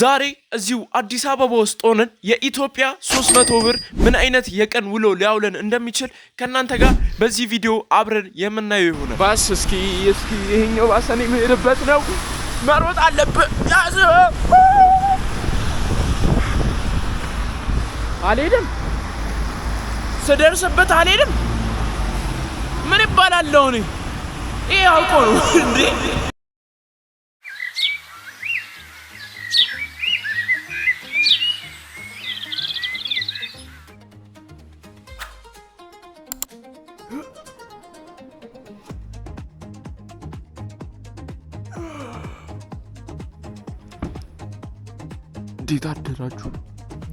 ዛሬ እዚሁ አዲስ አበባ ውስጥ ሆነን የኢትዮጵያ 300 ብር ምን አይነት የቀን ውሎ ሊያውለን እንደሚችል ከናንተ ጋር በዚህ ቪዲዮ አብረን የምናየው ይሆናል። ባስ እስኪ ይሄኛው ባሰኔ መሄድበት ነው። መሮጥ አለብህ። ያዝ። አልሄድም። ስደርስበት አልሄድም። ምን ይባላል ነው? ይሄ አውቆ ነው እንዴ? እንዴት አደራችሁ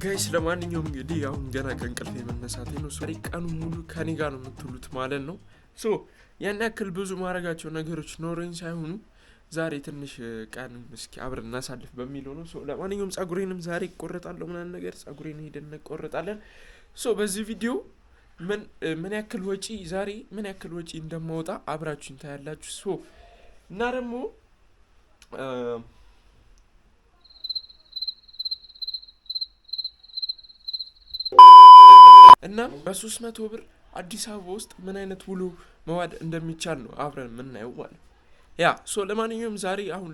ጋይስ? ለማንኛውም እንግዲህ አሁን ገና ከእንቅልፌ መነሳቴ ነው። ዛሬ ቀኑን ሙሉ ከኔ ጋር ነው የምትውሉት ማለት ነው። ያን ያክል ብዙ ማድረጋቸው ነገሮች ኖረኝ ሳይሆኑ ዛሬ ትንሽ ቀን እስኪ አብረን እናሳልፍ በሚለው ነው። ለማንኛውም ጸጉሬንም ዛሬ እቆረጣለሁ ምናምን ነገር ጸጉሬን ሄደን እንቆረጣለን። በዚህ ቪዲዮ ምን ያክል ወጪ ዛሬ ምን ያክል ወጪ እንደማወጣ አብራችሁን ታያላችሁ። እና ደግሞ እና በ300 ብር አዲስ አበባ ውስጥ ምን አይነት ውሎ መዋል እንደሚቻል ነው አብረን የምናየው ማለት ያ። ለማንኛውም ዛሬ አሁን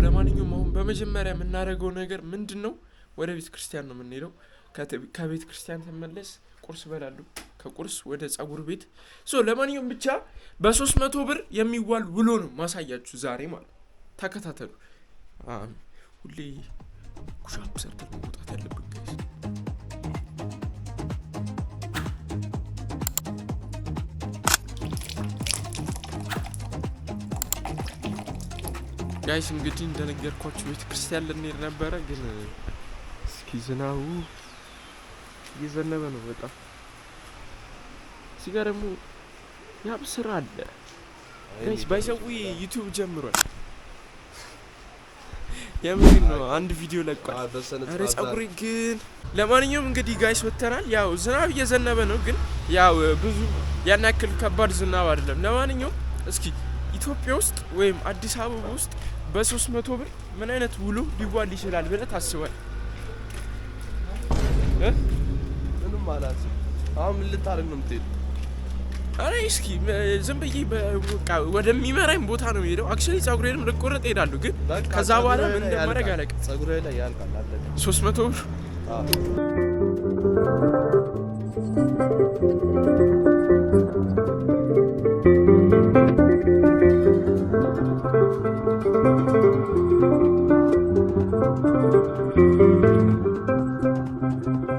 ለማንኛውም አሁን በመጀመሪያ የምናደርገው ነገር ምንድን ነው? ወደ ቤተ ክርስቲያን ነው የምንሄደው። ከቤተ ክርስቲያን ተመለስ ቁርስ በላሉ። ከቁርስ ወደ ጸጉር ቤት። ለማንኛውም ብቻ በ300 ብር የሚዋል ውሎ ነው ማሳያችሁ ዛሬ ማለት። ተከታተሉ። ሁሌ ኩሻፕ ሰርተን መውጣት ያለብን ጋይስ እንግዲህ እንደነገርኳችሁ ቤተ ክርስቲያን ልንሄድ ነበረ፣ ግን እስኪ ዝናቡ እየዘነበ ነው በጣም። እዚህ ጋር ደግሞ ያብ ስራ አለ ጋይስ። ባይሰዊ ዩቲዩብ ጀምሯል። የምሬን ነው። አንድ ቪዲዮ ለቋል። አረ ጸጉሬ ግን። ለማንኛውም እንግዲህ ጋይስ ወተናል። ያው ዝናብ እየዘነበ ነው፣ ግን ያው ብዙ ያን ያክል ከባድ ዝናብ አይደለም። ለማንኛውም እስኪ ኢትዮጵያ ውስጥ ወይም አዲስ አበባ ውስጥ በ300 ብር ምን አይነት ውሎ ሊዋል ይችላል ብለህ ታስባለህ? ምንም አላስብም። አሁን ምን ልታረግ ነው የምትሄደው? አረ እስኪ ዝም ብዬ ወደሚመራኝ ቦታ ነው የምሄደው። አክቹሊ ጸጉሬንም ልቆረጥ እሄዳለሁ፣ ግን ከዛ በኋላ ምን እንደማደርግ አላውቅም። ጸጉሬ ላይ ያልቃል አለቀ። 300 ብር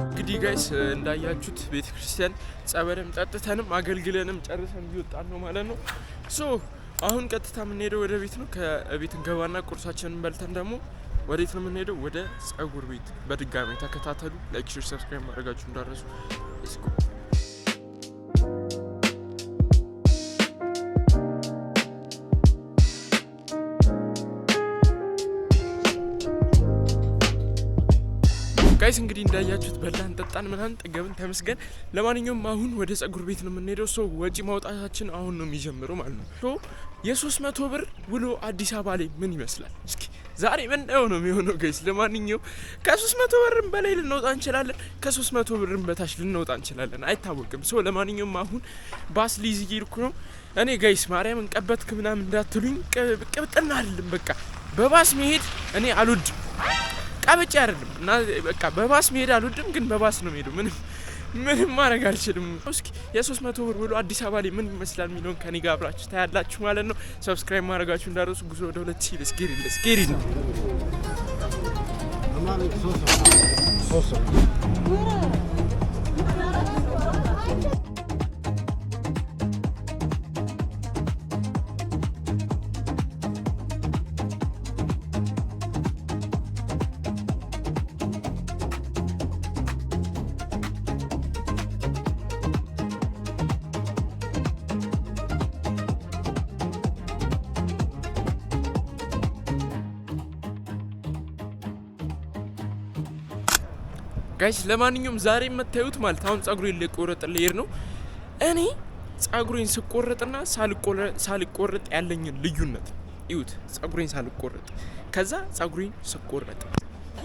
እንግዲህ ጋይስ እንዳያችሁት ቤተ ክርስቲያን ጸበልም ጠጥተንም አገልግለንም ጨርሰን እየወጣን ነው ማለት ነው። አሁን ቀጥታ የምንሄደው ወደ ቤት ነው። ከቤት እንገባና ቁርሳችንን በልተን ደግሞ ወዴት ነው የምንሄደው? ወደ ጸጉር ቤት። በድጋሚ ተከታተሉ። ላይክ፣ ሼር፣ ሰብስክራይብ ማድረጋችሁ እንዳትረሱ። ጋይስ እንግዲህ እንዳያችሁት በላን ጠጣን ምናምን ጠገብን ተመስገን። ለማንኛውም አሁን ወደ ጸጉር ቤት ነው የምንሄደው። ወጪ ማውጣታችን አሁን ነው የሚጀምረው ማለት ነው። የ300 ብር ውሎ አዲስ አበባ ላይ ምን ይመስላል? እስኪ ዛሬ ምን ነው የሚሆነው ጋይስ? ለማንኛውም ከ300 ብርም በላይ ልንወጣ እንችላለን፣ ከ300 ብርም በታች ልንወጣ እንችላለን፣ አይታወቅም። ለማንኛውም አሁን ባስ ሊይዝ እየሄድኩ ነው እኔ ጋይስ። ማርያምን ቀበትክ ምናምን እንዳትሉኝ፣ ቅብጥና አይደለም በቃ በባስ መሄድ እኔ አልወድም። ቀበጭ አይደለም እና በቃ በባስ መሄድ አልወድም፣ ግን በባስ ነው የምሄደው። ምንም ማድረግ አልችልም። እስኪ የ300 ብር ውሎ አዲስ አበባ ላይ ምን ይመስላል የሚለውን ከኔ ጋር አብራችሁ ታያላችሁ ማለት ነው። ሰብስክራይብ ማድረጋችሁ እንዳትረሱ። ጉዞ ወደ 2000 ለስኬሪ ነው። ጋይስ ለማንኛውም ዛሬ የምታዩት ማለት አሁን ጸጉሬን ልቆረጥ ልሄድ ነው። እኔ ጸጉሬን ስቆረጥና ሳልቆረጥ ያለኝን ልዩነት እዩት። ጸጉሬን ሳልቆረጥ ከዛ ጸጉሬን ስቆረጥ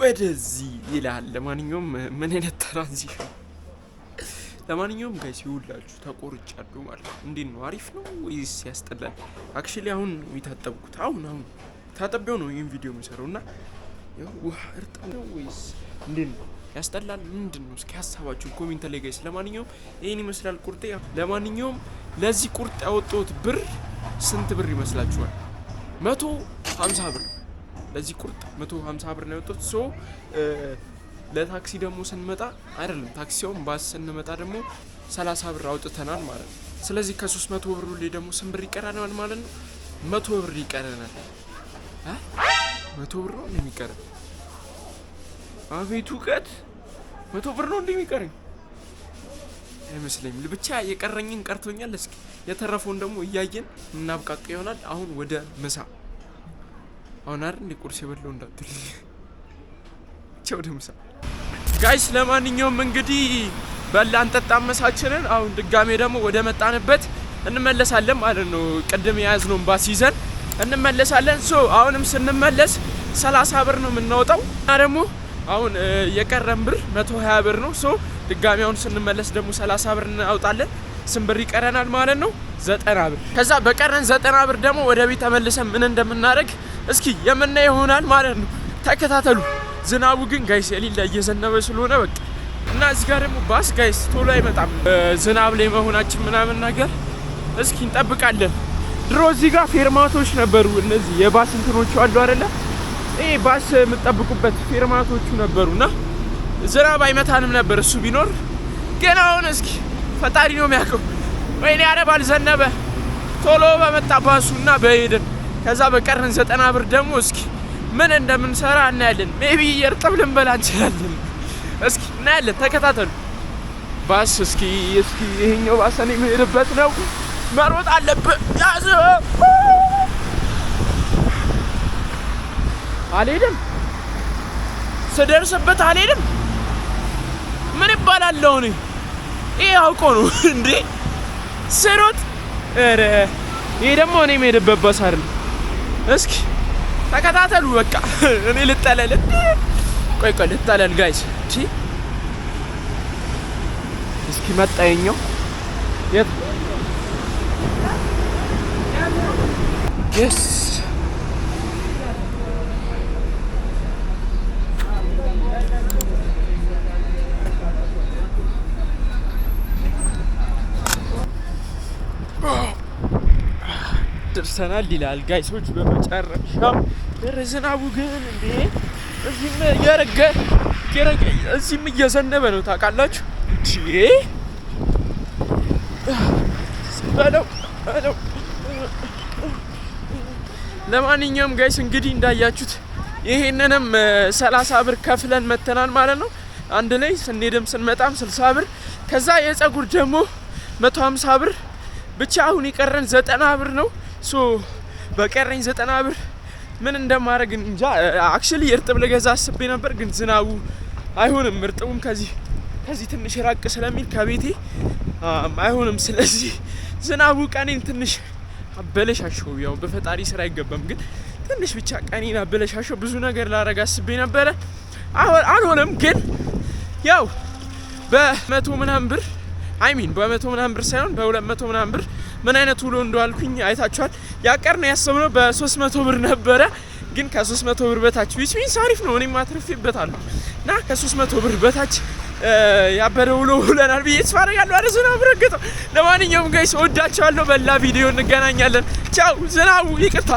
ወደዚህ ይላል። ለማንኛውም ምን አይነት ትራንዚሽን። ለማንኛውም ጋይስ ይውላችሁ ተቆርጫለሁ ማለት ነው። እንዴት ነው? አሪፍ ነው ወይስ ያስጠላል? አክቹሊ አሁን የታጠብኩት አሁን ታጠበው ነው ይሄን ቪዲዮ የምሰራውና ውሃ እርጥብ ነው ወይስ እንዴት ነው? ያስጠላል ምንድን ነው? እስኪ ሀሳባችሁን ኮሜንት ላይ ጋይስ። ለማንኛውም ይሄን ይመስላል ቁርጤ። ለማንኛውም ለዚህ ቁርጥ ያወጣሁት ብር ስንት ብር ይመስላችኋል? 150 ብር። ለዚህ ቁርጥ 150 ብር ነው ያወጣሁት። ሶ ለታክሲ ደግሞ ስንመጣ አይደለም ታክሲውን ባስ ስንመጣ ደግሞ 30 ብር አውጥተናል ማለት ነው። ስለዚህ ከ300 ብር ላይ ደግሞ ስንት ብር ይቀረናል ማለት ነው? 100 ብር ይቀረናል። 100 ብር ነው እንደሚቀረን። አቤቱ ቀት 100 ብር ነው እንደሚቀረኝ አይመስለኝም። ብቻ የቀረኝን ቀርቶኛል። እስኪ የተረፈውን ደግሞ እያየን እናብቃቃ ይሆናል። አሁን ወደ ምሳ አሁን አይደል ቁርስ የበላው እንዳትልኝ ብቻ ወደ ምሳ ጋይስ። ለማንኛውም እንግዲህ በላን ጠጣን ምሳችንን። አሁን ድጋሜ ደግሞ ወደ መጣንበት እንመለሳለን ማለት ነው። ቅድም የያዝነውን ባስ ይዘን እንመለሳለን። ሶ አሁንም ስንመለስ 30 ብር ነው የምናወጣው እና ደግሞ አሁን የቀረን ብር 120 ብር ነው። ሶ ድጋሜ አሁን ስንመለስ ደግሞ 30 ብር እናውጣለን። ስንት ብር ይቀረናል ማለት ነው? 90 ብር። ከዛ በቀረን 90 ብር ደግሞ ወደ ቤት ተመልሰን ምን እንደምናደርግ እስኪ የምናየው ይሆናል ማለት ነው። ተከታተሉ። ዝናቡ ግን ጋይስ የሌላ እየዘነበ ስለሆነ በቃ እና እዚህ ጋር ደግሞ ባስ ጋይስ ቶሎ አይመጣም። ዝናብ ላይ መሆናችን ምናምን ነገር እስኪ እንጠብቃለን። ድሮ እዚህ ጋር ፌርማቶች ነበሩ። እነዚህ የባስ እንትኖቹ አሉ አይደለ? ይሄ ባስ የምትጠብቁበት ፌርማቶቹ ነበሩና ዝናብ አይመታንም ነበር እሱ ቢኖር። ግን አሁን እስኪ ፈጣሪ ነው የሚያውቀው። ወይኔ ያረባል ዘነበ። ቶሎ በመጣ ባሱና በሄድን። ከዛ በቀረን 90 ብር ደግሞ እስኪ ምን እንደምንሰራ እናያለን። ሜቢ እርጥብ ልንበላ እንችላለን። እስኪ እናያለን። ተከታተሉ። ባስ እስኪ ይሄኛው ባስ እኔ የምሄድበት ነው። መሮጥ አለብህ። ያዝ። አልሄድም። ስደርስበት አልሄድም። ምን ይባላል አሁን? ይሄ አውቆ ነው እንዴ ስሮጥ? ኧረ ይሄ ደግሞ እኔ የምሄድበት ባስ አይደለም። እስኪ ተከታተሉ። በቃ እኔ ልጠለል። ቆይ ልጠለል ጋይስ። እስኪ መጣየኛው የት? የስ ደርሰናል ይላል ጋይሶች። በመጨረሻ ዝናቡ ግን እንዴ እዚህም እየረገ እዚህም እየዘነበ ነው ታውቃላችሁ። በለው። ለማንኛውም ጋይስ እንግዲህ እንዳያችሁት ይሄንንም 30 ብር ከፍለን መተናል ማለት ነው። አንድ ላይ ስንሄድም ስንመጣም 60 ብር፣ ከዛ የጸጉር ደግሞ 150 ብር። ብቻ አሁን የቀረን 90 ብር ነው። ሶ በቀረኝ 90 ብር ምን እንደማደርግ እንጃ። አክቹሊ እርጥብ ልገዛ አስቤ ነበር፣ ግን ዝናቡ አይሆንም። እርጥቡም ከዚህ ትንሽ ራቅ ስለሚል ከቤቴ አይሆንም። ስለዚህ ዝናቡ ቀኔን ትንሽ አበለሻሸው። ያው በፈጣሪ ስራ አይገባም፣ ግን ትንሽ ብቻ ቀኔን አበለሻሸው። ብዙ ነገር ላደርግ አስቤ ነበረ፣ አልሆነም። ግን ያው በ100 ምናምን ብር በ100 ምናምን ብር ሳይሆን በ200 ምናምን ብር ምን አይነት ውሎ እንደዋልኩኝ አይታችኋል። ያቀርነው ያሰብነው በ300 ብር ነበረ፣ ግን ከ300 ብር በታች ዊችሚንስ አሪፍ ነው። እኔም አትርፌበታለሁ እና ከ300 ብር በታች ያበደ ውሎ ውለናል ብዬ ተስፋ አደርጋለሁ። አረ ዝናቡ ረገጠው። ለማንኛውም ጋይስ ወዳችኋለሁ። በላ ቪዲዮ እንገናኛለን። ቻው። ዝናቡ ይቅርታ